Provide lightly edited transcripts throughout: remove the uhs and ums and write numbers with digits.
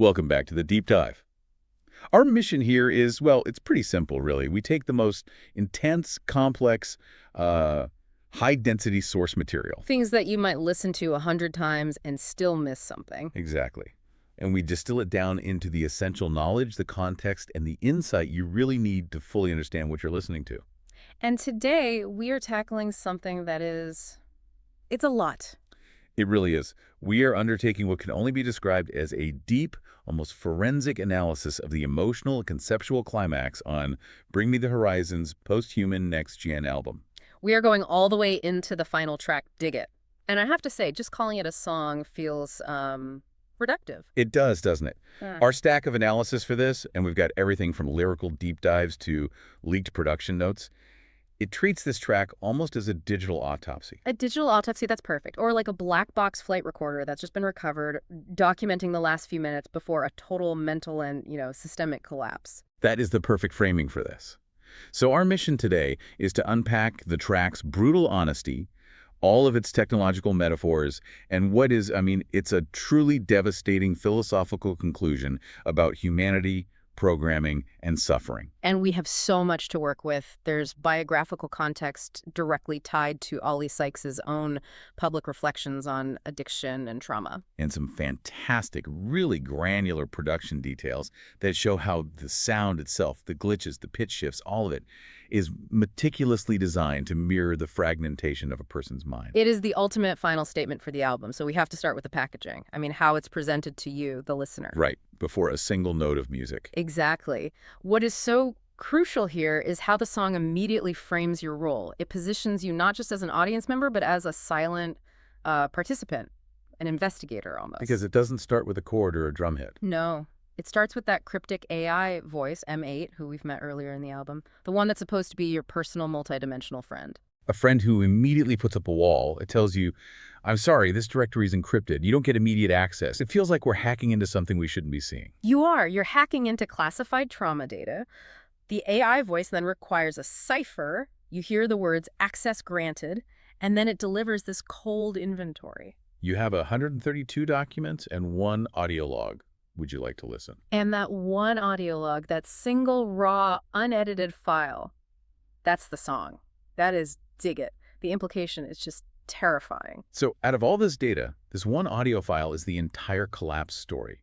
Welcome back to the Deep Dive. Our mission here is, well, it's pretty simple, really. We take the most intense, complex, high-density source material. Things that you might listen to 100 times and still miss something. Exactly. And we distill it down into the essential knowledge, the context, and the insight you really need to fully understand what you're listening to. And today, we are tackling something that it's a lot. It really is. We are undertaking what can only be described as a deep, almost forensic analysis of the emotional and conceptual climax on Bring Me the Horizon's post-human NeX GEn album. We are going all the way into the final track, Dig It. And I have to say, just calling it a song feels reductive. It does, doesn't it? Yeah. Our stack of analysis for this, and we've got everything from lyrical deep dives to leaked production notes, it treats this track almost as a digital autopsy. A digital autopsy, that's perfect. Or like a black box flight recorder that's just been recovered, documenting the last few minutes before a total mental and, systemic collapse. That is the perfect framing for this. So our mission today is to unpack the track's brutal honesty, all of its technological metaphors, and what is, it's a truly devastating philosophical conclusion about humanity, programming, and suffering. And we have so much to work with. There's biographical context directly tied to Oli Sykes' own public reflections on addiction and trauma. And some fantastic, really granular production details that show how the sound itself, the glitches, the pitch shifts, all of it is meticulously designed to mirror the fragmentation of a person's mind. It is the ultimate final statement for the album, so we have to start with the packaging. How it's presented to you, the listener. Right, before a single note of music. Exactly. What is so crucial here is how the song immediately frames your role. It positions you not just as an audience member, but as a silent participant, an investigator almost. Because it doesn't start with a chord or a drum hit. No. It starts with that cryptic AI voice, M8, who we've met earlier in the album, the one that's supposed to be your personal multidimensional friend. A friend who immediately puts up a wall. It tells you, I'm sorry, this directory is encrypted. You don't get immediate access. It feels like we're hacking into something we shouldn't be seeing. You're hacking into classified trauma data. The AI voice then requires a cipher. You hear the words access granted, and then it delivers this cold inventory. You have 132 documents and one audio log. Would you like to listen? And that one audio log, that single, raw, unedited file, that's the song. That is Dig It. The implication is just terrifying. So out of all this data, this one audio file is the entire collapse story.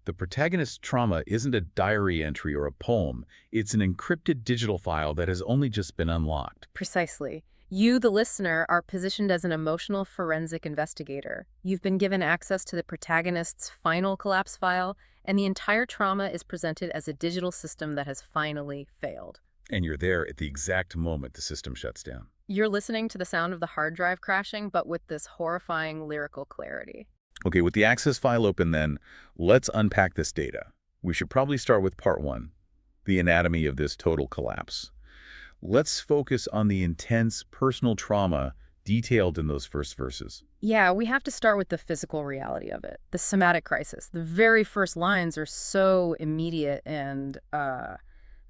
The protagonist's trauma isn't a diary entry or a poem. It's an encrypted digital file that has only just been unlocked. Precisely. You, the listener, are positioned as an emotional forensic investigator. You've been given access to the protagonist's final collapse file, and the entire trauma is presented as a digital system that has finally failed. And you're there at the exact moment the system shuts down. You're listening to the sound of the hard drive crashing, but with this horrifying lyrical clarity. Okay, with the access file open then, let's unpack this data. We should probably start with part one, the anatomy of this total collapse. Let's focus on the intense personal trauma detailed in those first verses. Yeah, we have to start with the physical reality of it, the somatic crisis. The very first lines are so immediate and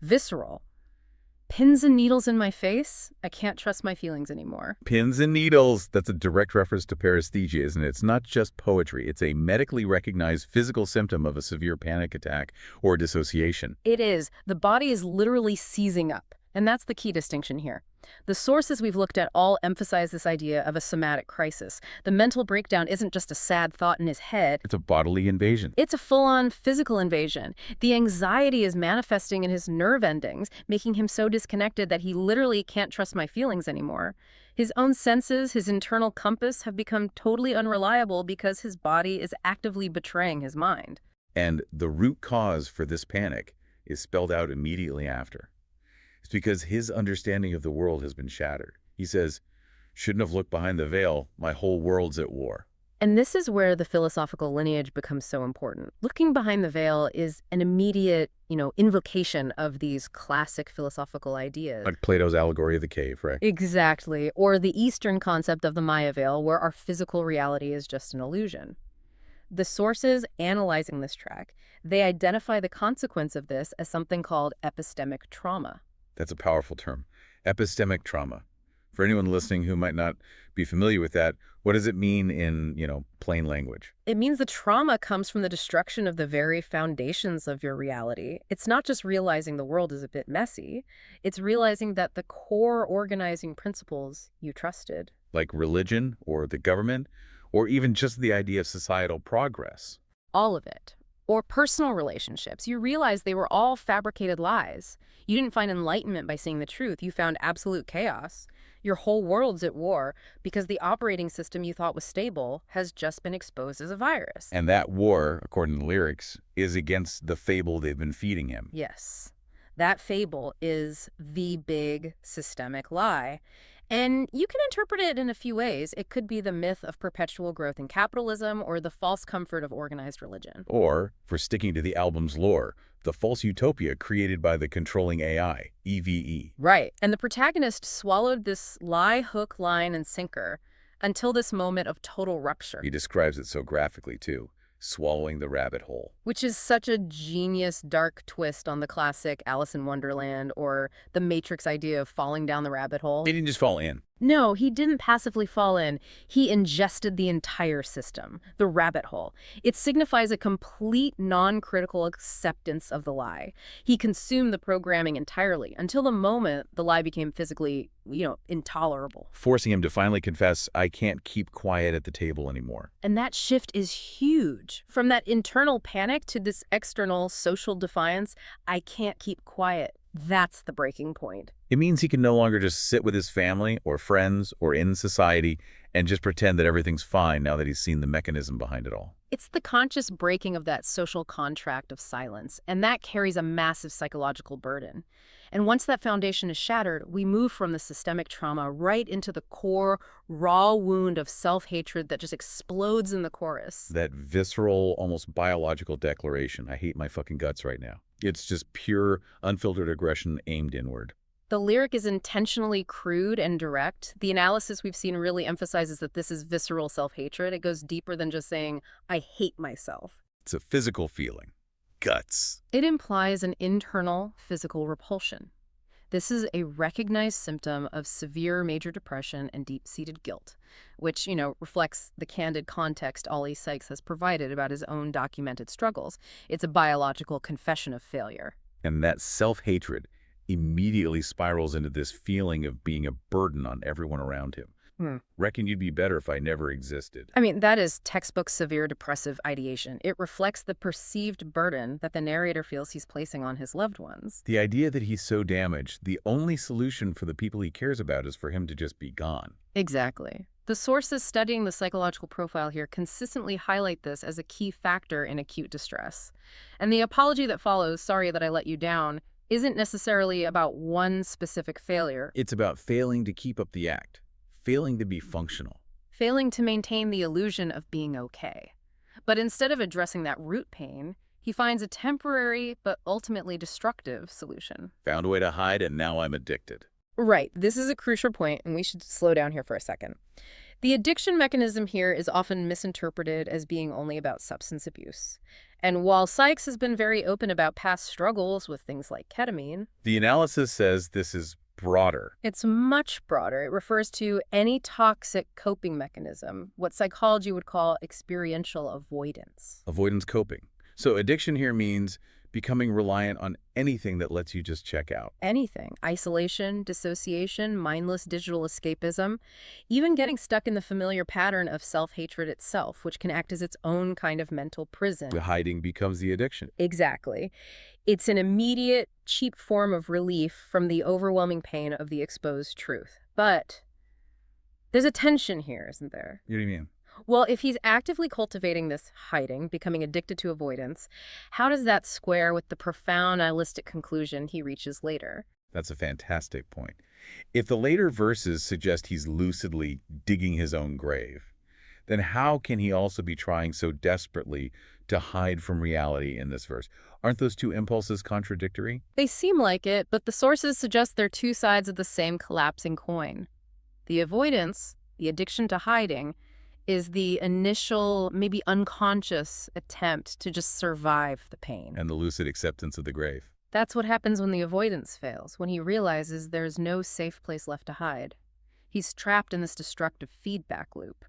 visceral. Pins and needles in my face. I can't trust my feelings anymore. Pins and needles. That's a direct reference to paresthesia, isn't it? It's not just poetry. It's a medically recognized physical symptom of a severe panic attack or dissociation. It is. The body is literally seizing up. And that's the key distinction here. The sources we've looked at all emphasize this idea of a somatic crisis. The mental breakdown isn't just a sad thought in his head. It's a bodily invasion. It's a full-on physical invasion. The anxiety is manifesting in his nerve endings, making him so disconnected that he literally can't trust my feelings anymore. His own senses, his internal compass have become totally unreliable because his body is actively betraying his mind. And the root cause for this panic is spelled out immediately after. It's because his understanding of the world has been shattered. He says, shouldn't have looked behind the veil. My whole world's at war. And this is where the philosophical lineage becomes so important. Looking behind the veil is an immediate, invocation of these classic philosophical ideas. Like Plato's allegory of the cave, right? Exactly. Or the Eastern concept of the Maya veil, where our physical reality is just an illusion. The sources analyzing this track, they identify the consequence of this as something called epistemic trauma. That's a powerful term. Epistemic trauma. For anyone listening who might not be familiar with that, what does it mean in, plain language? It means the trauma comes from the destruction of the very foundations of your reality. It's not just realizing the world is a bit messy. It's realizing that the core organizing principles you trusted. Like religion or the government, or even just the idea of societal progress? All of it. Or personal relationships. You realize they were all fabricated lies. You didn't find enlightenment by seeing the truth. You found absolute chaos. Your whole world's at war because the operating system you thought was stable has just been exposed as a virus. And that war, according to the lyrics, is against the fable they've been feeding him. Yes. That fable is the big systemic lie. And you can interpret it in a few ways. It could be the myth of perpetual growth in capitalism or the false comfort of organized religion. Or, for sticking to the album's lore, the false utopia created by the controlling AI, EVE. Right. And the protagonist swallowed this lie, hook, line, and sinker until this moment of total rupture. He describes it so graphically, too, swallowing the rabbit hole. Which is such a genius, dark twist on the classic Alice in Wonderland or the Matrix idea of falling down the rabbit hole. He didn't just fall in. No, he didn't passively fall in. He ingested the entire system, the rabbit hole. It signifies a complete non-critical acceptance of the lie. He consumed the programming entirely until the moment the lie became physically, intolerable. Forcing him to finally confess, I can't keep quiet at the table anymore. And that shift is huge. From that internal panic to this external social defiance, I can't keep quiet. That's the breaking point. It means he can no longer just sit with his family or friends or in society and just pretend that everything's fine now that he's seen the mechanism behind it all. It's the conscious breaking of that social contract of silence, and that carries a massive psychological burden. And once that foundation is shattered, we move from the systemic trauma right into the core, raw wound of self-hatred that just explodes in the chorus. That visceral, almost biological declaration, I hate my fucking guts right now. It's just pure, unfiltered aggression aimed inward. The lyric is intentionally crude and direct. The analysis we've seen really emphasizes that this is visceral self-hatred. It goes deeper than just saying, I hate myself. It's a physical feeling. Guts. It implies an internal physical repulsion. This is a recognized symptom of severe major depression and deep-seated guilt, which, reflects the candid context Oli Sykes has provided about his own documented struggles. It's a biological confession of failure. And that self-hatred immediately spirals into this feeling of being a burden on everyone around him. Reckon you'd be better if I never existed. I mean, that is textbook severe depressive ideation. It reflects the perceived burden that the narrator feels he's placing on his loved ones. The idea that he's so damaged, the only solution for the people he cares about is for him to just be gone. Exactly. The sources studying the psychological profile here consistently highlight this as a key factor in acute distress. And the apology that follows, sorry that I let you down, isn't necessarily about one specific failure. It's about failing to keep up the act. Failing to be functional. Failing to maintain the illusion of being okay. But instead of addressing that root pain, he finds a temporary but ultimately destructive solution. Found a way to hide and now I'm addicted. Right. This is a crucial point, and we should slow down here for a second. The addiction mechanism here is often misinterpreted as being only about substance abuse. And while Sykes has been very open about past struggles with things like ketamine, the analysis says this is broader. It's much broader. It refers to any toxic coping mechanism, what psychology would call experiential avoidance. Avoidance coping. So addiction here means becoming reliant on anything that lets you just check out. Anything. Isolation, dissociation, mindless digital escapism, even getting stuck in the familiar pattern of self-hatred itself, which can act as its own kind of mental prison. The hiding becomes the addiction. Exactly. It's an immediate, cheap form of relief from the overwhelming pain of the exposed truth. But there's a tension here, isn't there? What do you mean? Well, if he's actively cultivating this hiding, becoming addicted to avoidance, how does that square with the profound nihilistic conclusion he reaches later? That's a fantastic point. If the later verses suggest he's lucidly digging his own grave, then how can he also be trying so desperately to hide from reality in this verse? Aren't those two impulses contradictory? They seem like it, but the sources suggest they're two sides of the same collapsing coin. The avoidance, the addiction to hiding, is the initial, maybe unconscious attempt to just survive the pain. And the lucid acceptance of the grave. That's what happens when the avoidance fails, when he realizes there's no safe place left to hide. He's trapped in this destructive feedback loop.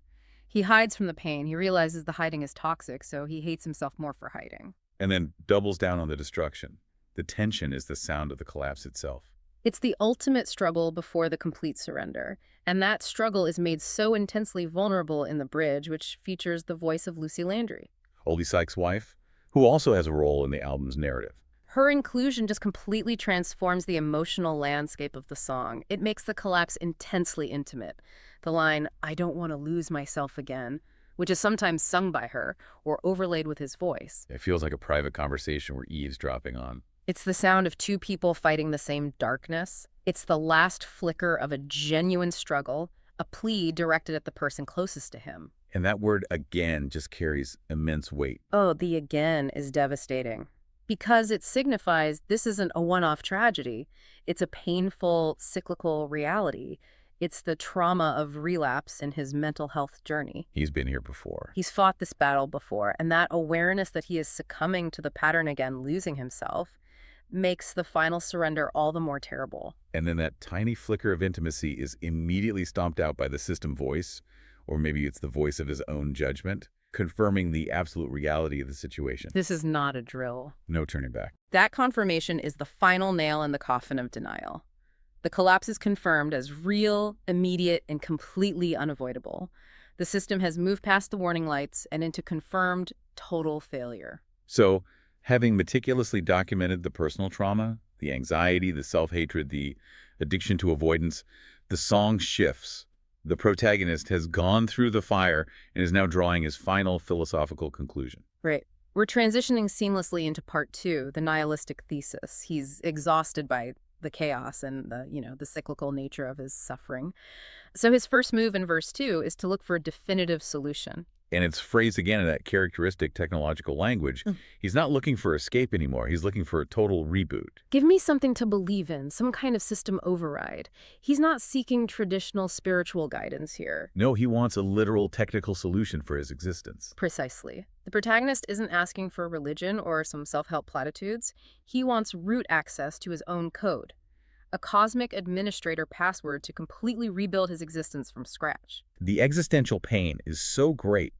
He hides from the pain. He realizes the hiding is toxic, so he hates himself more for hiding. And then doubles down on the destruction. The tension is the sound of the collapse itself. It's the ultimate struggle before the complete surrender, and that struggle is made so intensely vulnerable in the bridge, which features the voice of Lucy Landry. Oli Sykes' wife, who also has a role in the album's narrative. Her inclusion just completely transforms the emotional landscape of the song. It makes the collapse intensely intimate. The line, "I don't want to lose myself again," which is sometimes sung by her or overlaid with his voice. It feels like a private conversation we're eavesdropping on. It's the sound of two people fighting the same darkness. It's the last flicker of a genuine struggle, a plea directed at the person closest to him. And that word again just carries immense weight. Oh, the again is devastating. Because it signifies this isn't a one-off tragedy. It's a painful, cyclical reality. It's the trauma of relapse in his mental health journey. He's been here before. He's fought this battle before, and that awareness that he is succumbing to the pattern again, losing himself, makes the final surrender all the more terrible. And then that tiny flicker of intimacy is immediately stomped out by the system voice, or maybe it's the voice of his own judgment, confirming the absolute reality of the situation. This is not a drill. No turning back. That confirmation is the final nail in the coffin of denial. The collapse is confirmed as real, immediate, and completely unavoidable. The system has moved past the warning lights and into confirmed total failure. So, having meticulously documented the personal trauma, the anxiety, the self-hatred, the addiction to avoidance, the song shifts. The protagonist has gone through the fire and is now drawing his final philosophical conclusion. Right. We're transitioning seamlessly into part 2, the nihilistic thesis. He's exhausted by the chaos and the cyclical nature of his suffering. So his first move in verse 2 is to look for a definitive solution. And it's phrased again in that characteristic technological language. He's not looking for escape anymore. He's looking for a total reboot. Give me something to believe in, some kind of system override. He's not seeking traditional spiritual guidance here. No, he wants a literal technical solution for his existence. Precisely. The protagonist isn't asking for religion or some self-help platitudes. He wants root access to his own code, a cosmic administrator password to completely rebuild his existence from scratch. The existential pain is so great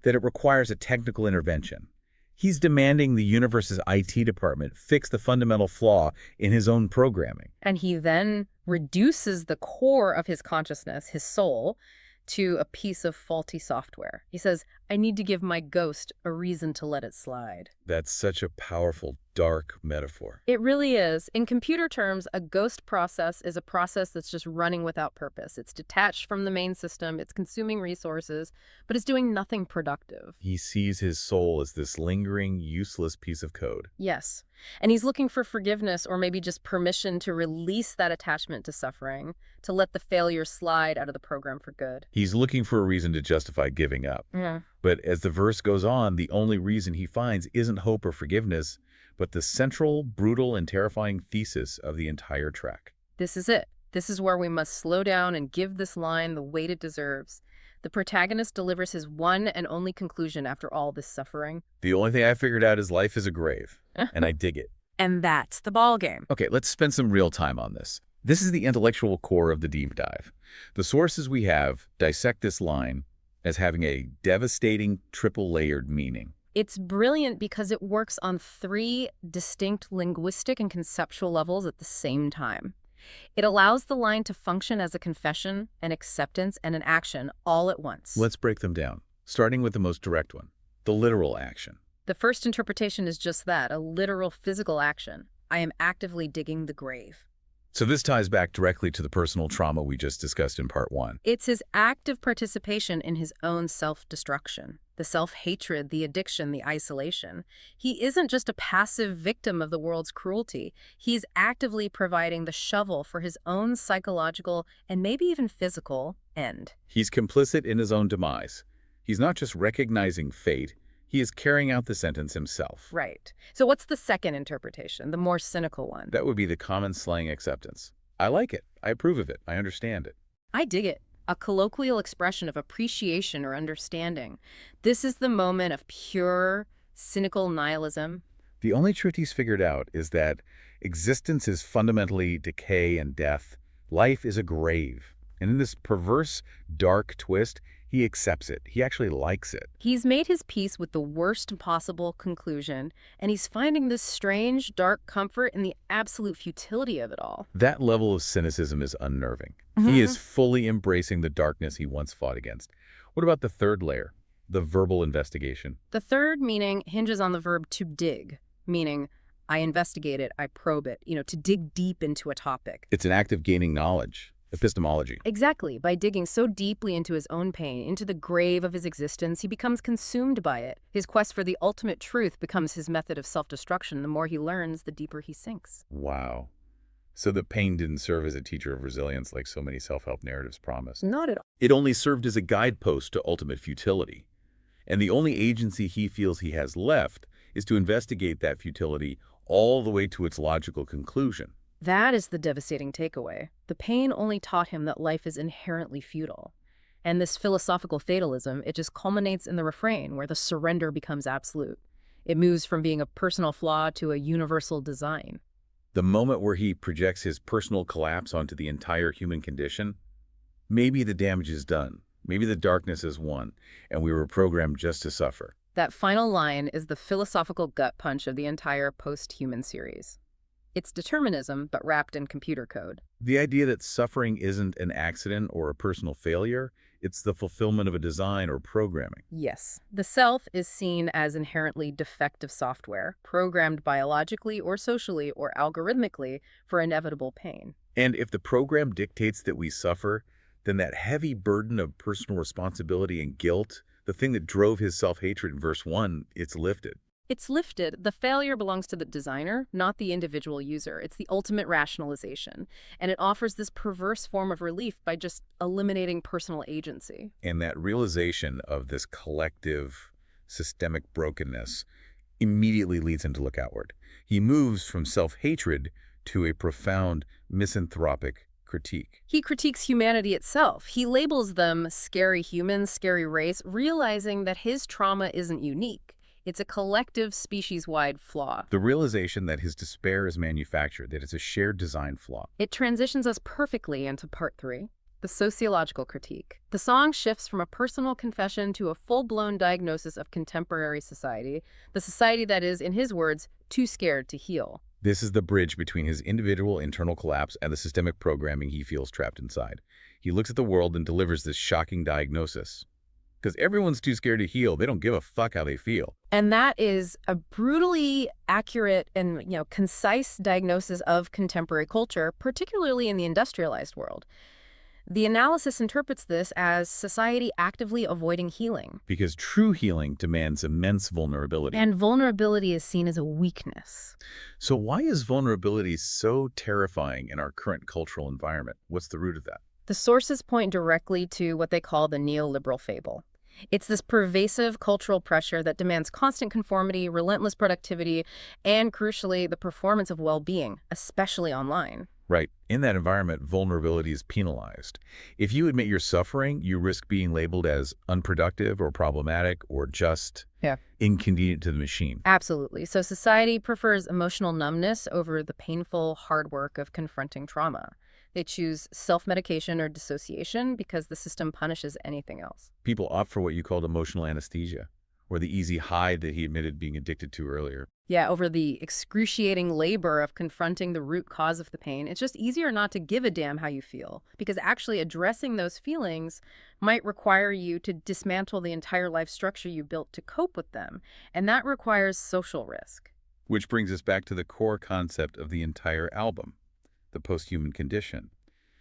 that it requires a technical intervention. He's demanding the universe's IT department fix the fundamental flaw in his own programming. And he then reduces the core of his consciousness, his soul, to a piece of faulty software. He says, I need to give my ghost a reason to let it slide. That's such a powerful, dark metaphor. It really is. In computer terms, a ghost process is a process that's just running without purpose. It's detached from the main system, it's consuming resources, but it's doing nothing productive. He sees his soul as this lingering, useless piece of code. Yes. And he's looking for forgiveness or maybe just permission to release that attachment to suffering, to let the failure slide out of the program for good. He's looking for a reason to justify giving up. But as the verse goes on, the only reason he finds isn't hope or forgiveness, but the central, brutal, and terrifying thesis of the entire track. This is it. This is where we must slow down and give this line the weight it deserves. The protagonist delivers his one and only conclusion after all this suffering. The only thing I figured out is life is a grave, and I dig it. And that's the ballgame. Okay, let's spend some real time on this. This is the intellectual core of the deep dive. The sources we have dissect this line as having a devastating triple-layered meaning. It's brilliant because it works on 3 distinct linguistic and conceptual levels at the same time. It allows the line to function as a confession, an acceptance, and an action all at once. Let's break them down, starting with the most direct one, the literal action. The first interpretation is just that, a literal physical action. I am actively digging the grave. So this ties back directly to the personal trauma we just discussed in part 1. It's his active participation in his own self-destruction, the self-hatred, the addiction, the isolation. He isn't just a passive victim of the world's cruelty. He's actively providing the shovel for his own psychological and maybe even physical end. He's complicit in his own demise. He's not just recognizing fate, he is carrying out the sentence himself. Right. So what's the second interpretation, the more cynical one? That would be the common slang acceptance. I like it. I approve of it. I understand it. I dig it. A colloquial expression of appreciation or understanding. This is the moment of pure, cynical nihilism. The only truth he's figured out is that existence is fundamentally decay and death. Life is a grave. And in this perverse, dark twist, he accepts it. He actually likes it. He's made his peace with the worst possible conclusion, and he's finding this strange, dark comfort in the absolute futility of it all. That level of cynicism is unnerving. He is fully embracing the darkness he once fought against. What about the third layer, the verbal investigation? The third meaning hinges on the verb to dig, meaning I investigate it, I probe it, to dig deep into a topic. It's an act of gaining knowledge, epistemology. Exactly. By digging so deeply into his own pain, into the grave of his existence, he becomes consumed by it. His quest for the ultimate truth becomes his method of self-destruction. The more he learns, the deeper he sinks. Wow. So the pain didn't serve as a teacher of resilience like so many self-help narratives promise. Not at all. It only served as a guidepost to ultimate futility. And the only agency he feels he has left is to investigate that futility all the way to its logical conclusion. That is the devastating takeaway. The pain only taught him that life is inherently futile. And this philosophical fatalism, it just culminates in the refrain where the surrender becomes absolute. It moves from being a personal flaw to a universal design. The moment where he projects his personal collapse onto the entire human condition, maybe the damage is done. Maybe the darkness is won, and we were programmed just to suffer. That final line is the philosophical gut punch of the entire post-human series. It's determinism, but wrapped in computer code. The idea that suffering isn't an accident or a personal failure, it's the fulfillment of a design or programming. Yes. The self is seen as inherently defective software, programmed biologically or socially or algorithmically for inevitable pain. And if the program dictates that we suffer, then that heavy burden of personal responsibility and guilt, the thing that drove his self-hatred in verse 1, it's lifted. It's lifted. The failure belongs to the designer, not the individual user. It's the ultimate rationalization. And it offers this perverse form of relief by just eliminating personal agency. And that realization of this collective systemic brokenness immediately leads him to look outward. He moves from self-hatred to a profound misanthropic critique. He critiques humanity itself. He labels them scary humans, scary race, realizing that his trauma isn't unique. It's a collective, species-wide flaw. The realization that his despair is manufactured, that it's a shared design flaw. It transitions us perfectly into part 3, the sociological critique. The song shifts from a personal confession to a full-blown diagnosis of contemporary society, the society that is, in his words, too scared to heal. This is the bridge between his individual internal collapse and the systemic programming he feels trapped inside. He looks at the world and delivers this shocking diagnosis. Because everyone's too scared to heal. They don't give a fuck how they feel. And that is a brutally accurate and, concise diagnosis of contemporary culture, particularly in the industrialized world. The analysis interprets this as society actively avoiding healing. Because true healing demands immense vulnerability. And vulnerability is seen as a weakness. So why is vulnerability so terrifying in our current cultural environment? What's the root of that? The sources point directly to what they call the neoliberal fable. It's this pervasive cultural pressure that demands constant conformity, relentless productivity, and, crucially, the performance of well-being, especially online. Right. In that environment, vulnerability is penalized. If you admit you're suffering, you risk being labeled as unproductive or problematic or just inconvenient to the machine. Absolutely. So society prefers emotional numbness over the painful hard work of confronting trauma. They choose self-medication or dissociation because the system punishes anything else. People opt for what you called emotional anesthesia, or the easy high that he admitted being addicted to earlier. Yeah, over the excruciating labor of confronting the root cause of the pain. It's just easier not to give a damn how you feel, because actually addressing those feelings might require you to dismantle the entire life structure you built to cope with them, and that requires social risk. Which brings us back to the core concept of the entire album, the post-human condition.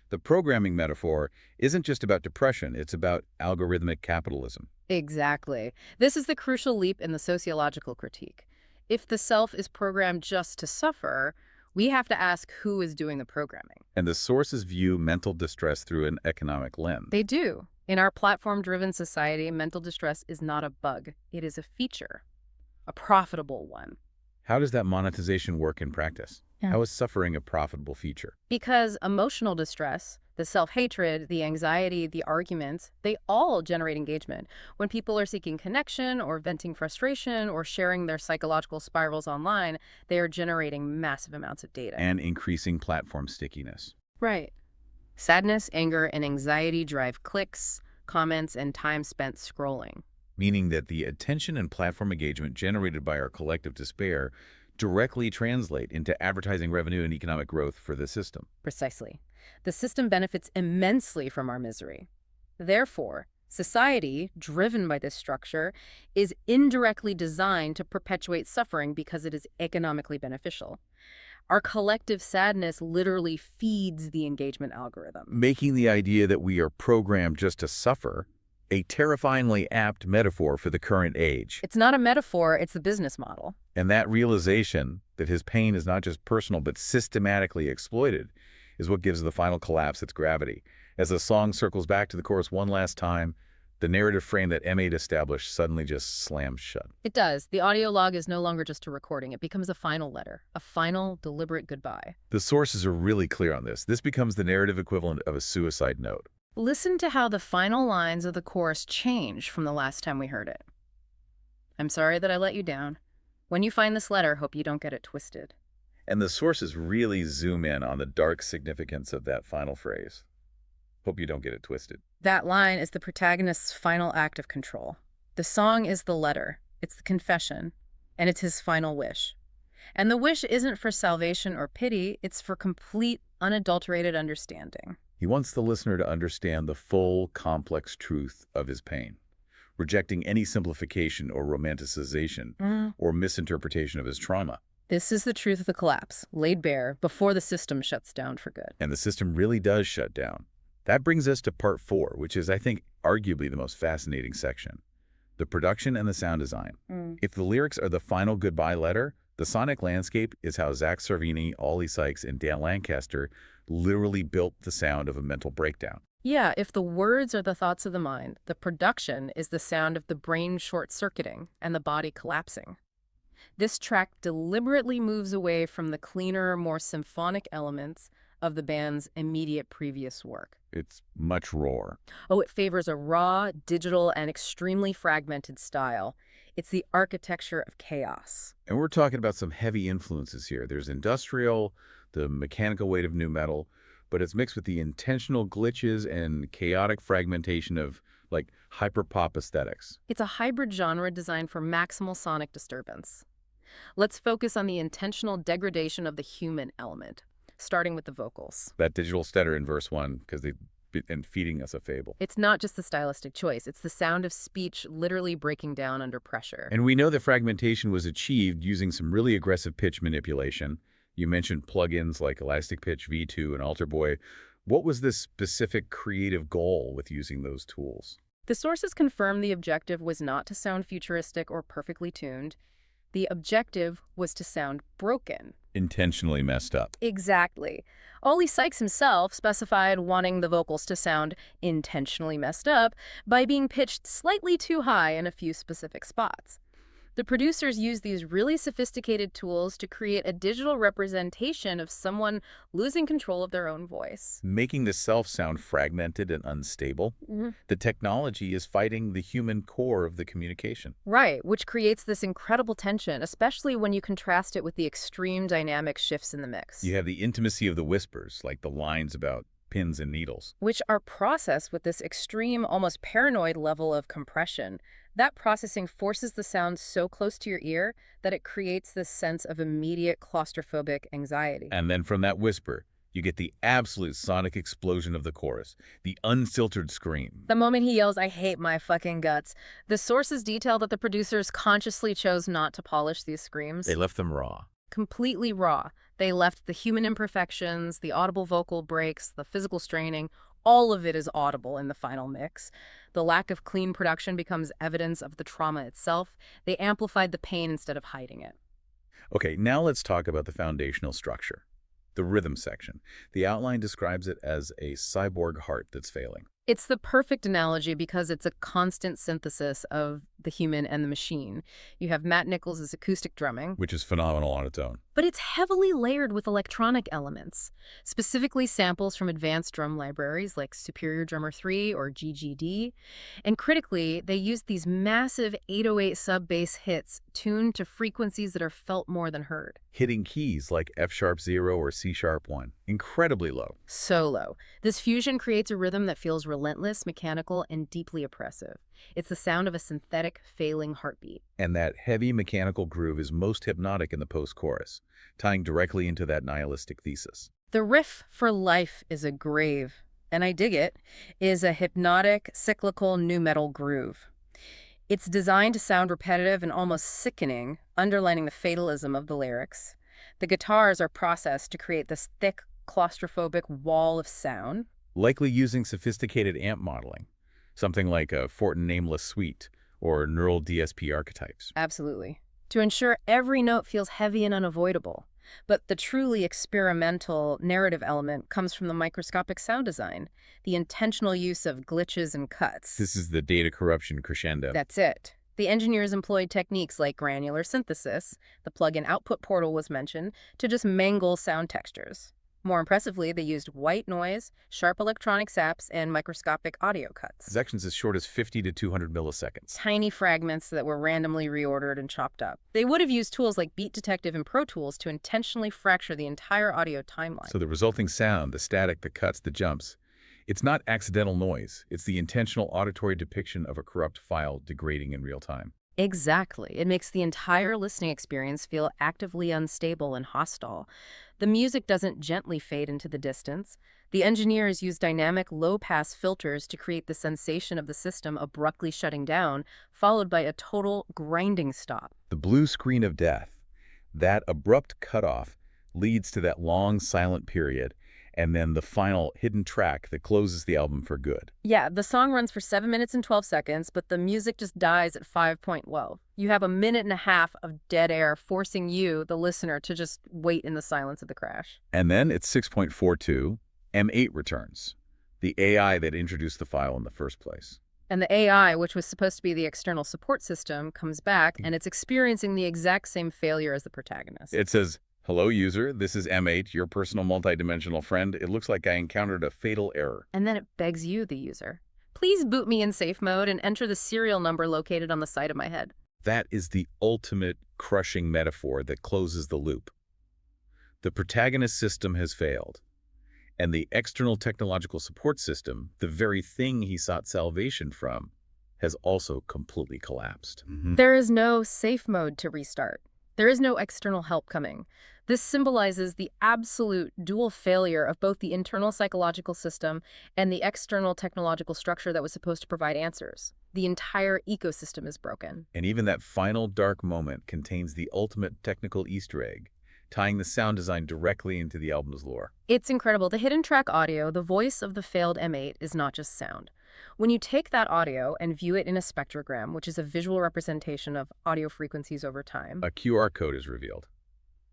The programming metaphor isn't just about depression, it's about algorithmic capitalism. Exactly. This is the crucial leap in the sociological critique. If the self is programmed just to suffer, we have to ask who is doing the programming. And the sources view mental distress through an economic lens. They do. In our platform-driven society, mental distress is not a bug. It is a feature, a profitable one. How does that monetization work in practice? How is suffering a profitable feature? Because emotional distress, the self-hatred, the anxiety, the arguments, they all generate engagement. When people are seeking connection or venting frustration or sharing their psychological spirals online, they are generating massive amounts of data. And increasing platform stickiness. Right. Sadness, anger, and anxiety drive clicks, comments, and time spent scrolling. Meaning that the attention and platform engagement generated by our collective despair directly translate into advertising revenue and economic growth for the system. Precisely. The system benefits immensely from our misery. Therefore, society, driven by this structure, is indirectly designed to perpetuate suffering because it is economically beneficial. Our collective sadness literally feeds the engagement algorithm. Making the idea that we are programmed just to suffer a terrifyingly apt metaphor for the current age. It's not a metaphor, it's the business model. And that realization that his pain is not just personal but systematically exploited is what gives the final collapse its gravity. As the song circles back to the chorus one last time, the narrative frame that M8 established suddenly just slams shut. It does. The audio log is no longer just a recording. It becomes a final letter, a final, deliberate goodbye. The sources are really clear on this. This becomes the narrative equivalent of a suicide note. Listen to how the final lines of the chorus change from the last time we heard it. I'm sorry that I let you down. When you find this letter, hope you don't get it twisted. And the sources really zoom in on the dark significance of that final phrase. Hope you don't get it twisted. That line is the protagonist's final act of control. The song is the letter, it's the confession, and it's his final wish. And the wish isn't for salvation or pity, it's for complete, unadulterated understanding. He wants the listener to understand the full, complex truth of his pain, rejecting any simplification or romanticization or misinterpretation of his trauma. This is the truth of the collapse, laid bare before the system shuts down for good. And the system really does shut down. That brings us to part 4, which is, I think, arguably the most fascinating section. The production and the sound design. If the lyrics are the final goodbye letter, the sonic landscape is how Zach Sarvini, Oli Sykes, and Dan Lancaster literally built the sound of a mental breakdown. Yeah, if the words are the thoughts of the mind, the production is the sound of the brain short-circuiting and the body collapsing. This track deliberately moves away from the cleaner, more symphonic elements of the band's immediate previous work. It's much rawer. Oh, it favors a raw, digital, and extremely fragmented style. It's the architecture of chaos. And we're talking about some heavy influences here. There's industrial, the mechanical weight of nu metal, but it's mixed with the intentional glitches and chaotic fragmentation of, like, hyperpop aesthetics. It's a hybrid genre designed for maximal sonic disturbance. Let's focus on the intentional degradation of the human element, starting with the vocals. That digital stutter in verse 1, because and feeding us a fable. It's not just the stylistic choice, it's the sound of speech literally breaking down under pressure. And we know that fragmentation was achieved using some really aggressive pitch manipulation. You mentioned plugins like Elastic Pitch, V2, and Alter Boy. What was this specific creative goal with using those tools? The sources confirm the objective was not to sound futuristic or perfectly tuned. The objective was to sound broken. Intentionally messed up. Exactly. Oli Sykes himself specified wanting the vocals to sound intentionally messed up by being pitched slightly too high in a few specific spots. The producers used these really sophisticated tools to create a digital representation of someone losing control of their own voice. Making the self sound fragmented and unstable. The technology is fighting the human core of the communication. Right, which creates this incredible tension, especially when you contrast it with the extreme dynamic shifts in the mix. You have the intimacy of the whispers, like the lines about pins and needles, which are processed with this extreme, almost paranoid level of compression. That processing forces the sound so close to your ear that it creates this sense of immediate claustrophobic anxiety. And then from that whisper, you get the absolute sonic explosion of the chorus, the unfiltered scream. The moment he yells, "I hate my fucking guts," the sources detail that the producers consciously chose not to polish these screams. They left them raw. Completely raw. They left the human imperfections, the audible vocal breaks, the physical straining. All of it is audible in the final mix. The lack of clean production becomes evidence of the trauma itself. They amplified the pain instead of hiding it. Okay, now let's talk about the foundational structure, the rhythm section. The outline describes it as a cyborg heart that's failing. It's the perfect analogy because it's a constant synthesis of the human and the machine. You have Matt Nichols' acoustic drumming, Which is phenomenal on its own. but it's heavily layered with electronic elements, specifically samples from advanced drum libraries like Superior Drummer 3 or GGD. And critically, they used these massive 808 sub-bass hits tuned to frequencies that are felt more than heard. Hitting keys like F-sharp 0 or C-sharp 1, incredibly low. So low. This fusion creates a rhythm that feels relentless, mechanical, and deeply oppressive. It's the sound of a synthetic, failing heartbeat. And that heavy mechanical groove is most hypnotic in the post-chorus, tying directly into that nihilistic thesis. The riff for life is a grave, and I dig it, is a hypnotic, cyclical nu metal groove. It's designed to sound repetitive and almost sickening, underlining the fatalism of the lyrics. The guitars are processed to create this thick, claustrophobic wall of sound. Likely using sophisticated amp modeling, something like a Fortin Nameless Suite or neural DSP archetypes. Absolutely. To ensure every note feels heavy and unavoidable. But the truly experimental narrative element comes from the microscopic sound design, the intentional use of glitches and cuts. This is the data corruption crescendo. That's it. The engineers employed techniques like granular synthesis, the plug-in output portal was mentioned, to just mangle sound textures. More impressively, they used white noise, sharp electronic saps, and microscopic audio cuts. Sections as short as 50 to 200 milliseconds. Tiny fragments that were randomly reordered and chopped up. They would have used tools like Beat Detective and Pro Tools to intentionally fracture the entire audio timeline. So the resulting sound, the static, the cuts, the jumps, it's not accidental noise. It's the intentional auditory depiction of a corrupt file degrading in real time. Exactly. It makes the entire listening experience feel actively unstable and hostile. The music doesn't gently fade into the distance. The engineers use dynamic low-pass filters to create the sensation of the system abruptly shutting down, followed by a total grinding stop. The blue screen of death, that abrupt cutoff, leads to that long silent period, and then the final hidden track that closes the album for good. Yeah, the song runs for 7 minutes and 12 seconds, but the music just dies at 5.12. You have a minute and a half of dead air forcing you, the listener, to just wait in the silence of the crash. And then at 6.42, M8 returns, the AI that introduced the file in the first place. And the AI, which was supposed to be the external support system, comes back, and it's experiencing the exact same failure as the protagonist. It says, "Hello, user. This is M8, your personal multidimensional friend. It looks like I encountered a fatal error." And then it begs you, the user, please boot me in safe mode and enter the serial number located on the side of my head. That is the ultimate crushing metaphor that closes the loop. The protagonist system has failed, and the external technological support system, the very thing he sought salvation from, has also completely collapsed. There is no safe mode to restart. There is no external help coming. This symbolizes the absolute dual failure of both the internal psychological system and the external technological structure that was supposed to provide answers. The entire ecosystem is broken. And even that final dark moment contains the ultimate technical Easter egg, tying the sound design directly into the album's lore. It's incredible. The hidden track audio, the voice of the failed M8, is not just sound. When you take that audio and view it in a spectrogram, which is a visual representation of audio frequencies over time, A QR code is revealed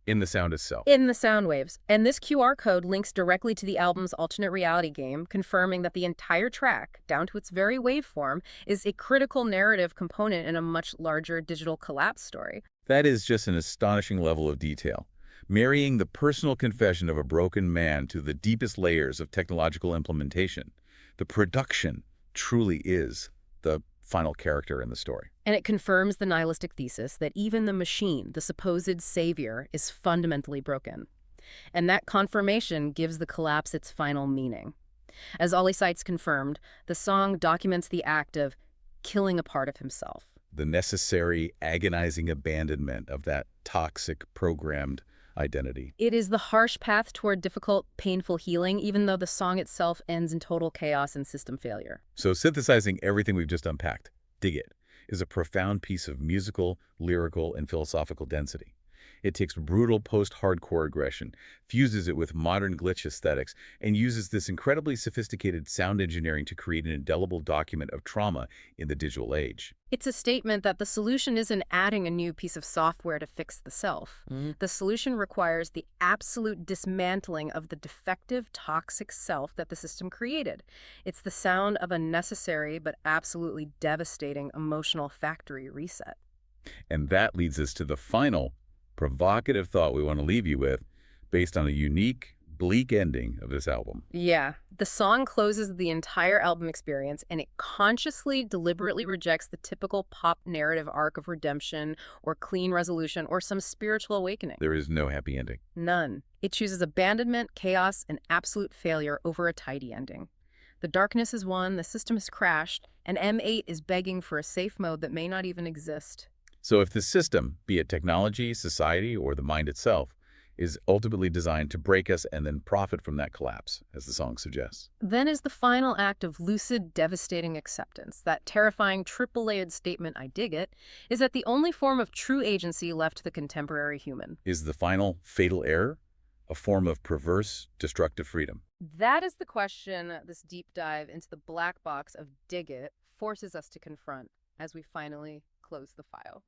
in the sound itself. in the sound waves. And this QR code links directly to the album's alternate reality game, confirming that the entire track, down to its very waveform, is a critical narrative component in a much larger digital collapse story. That is just an astonishing level of detail, marrying the personal confession of a broken man to the deepest layers of technological implementation. The production truly is the final character in the story. And it confirms the nihilistic thesis that even the machine, the supposed savior, is fundamentally broken. And that confirmation gives the collapse its final meaning. As Oli Sykes confirmed, the song documents the act of killing a part of himself. The necessary, agonizing abandonment of that toxic, programmed identity. It is the harsh path toward difficult, painful healing, even though the song itself ends in total chaos and system failure. So synthesizing everything we've just unpacked, Dig It, is a profound piece of musical, lyrical, and philosophical density. It takes brutal post-hardcore aggression, fuses it with modern glitch aesthetics, and uses this incredibly sophisticated sound engineering to create an indelible document of trauma in the digital age. It's a statement that the solution isn't adding a new piece of software to fix the self. The solution requires the absolute dismantling of the defective, toxic self that the system created. It's the sound of a necessary but absolutely devastating emotional factory reset. And that leads us to the final provocative thought we want to leave you with, based on a unique, bleak ending of this album. Yeah, the song closes the entire album experience and it consciously, deliberately rejects the typical pop narrative arc of redemption or clean resolution or some spiritual awakening. There is no happy ending. None. It chooses abandonment, chaos, and absolute failure over a tidy ending. The darkness is won, the system has crashed, and M8 is begging for a safe mode that may not even exist. So if the system, be it technology, society, or the mind itself, is ultimately designed to break us and then profit from that collapse, as the song suggests. Then is the final act of lucid, devastating acceptance. That terrifying triple-layered statement, I dig it, is that the only form of true agency left to the contemporary human. Is the final fatal error a form of perverse, destructive freedom? That is the question this deep dive into the black box of Dig It forces us to confront as we finally close the file.